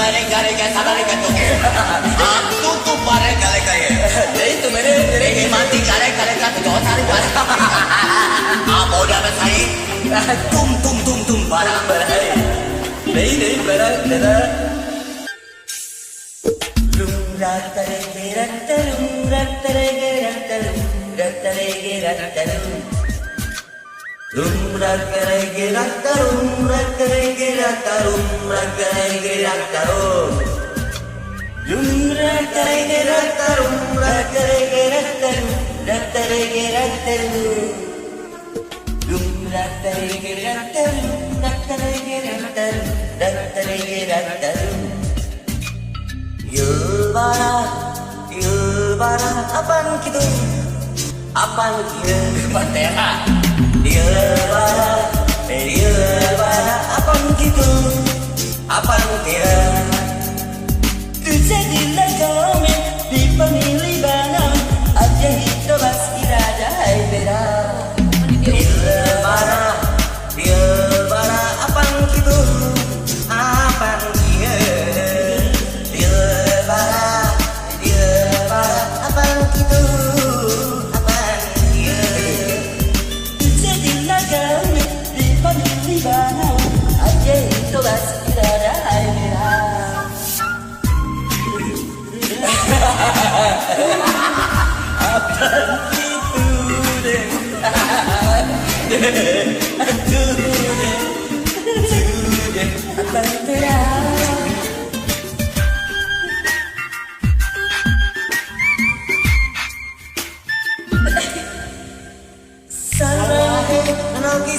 मैंने गाने का सादा नहीं कर दोगे तू बारे गाले का है नहीं तो मेरे माती गाले का तो बहुत सारे गाले बोला मैं सही तुम बराबर है नहीं बराबर Yulbara apaan gitu Pantera Yulbara apaan gitu Terjadilah komen di pemilih banam Aja hitobas iraja hai beda Yulbara apaan gitu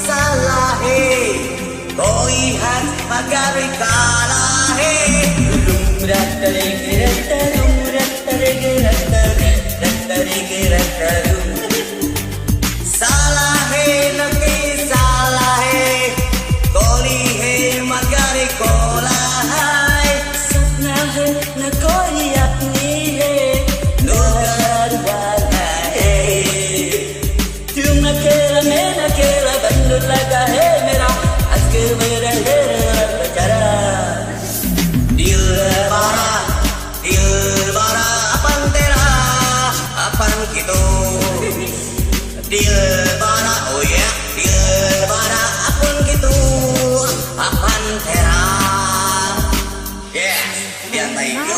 Salah hai koi hat magar kala hai salah hai nahi salah hai koli hai magar kola hai sapna hai na koi apni hai nugar wala hai तुम अकेला मैं अकेला बंद लगा है मेरा आज के मेरा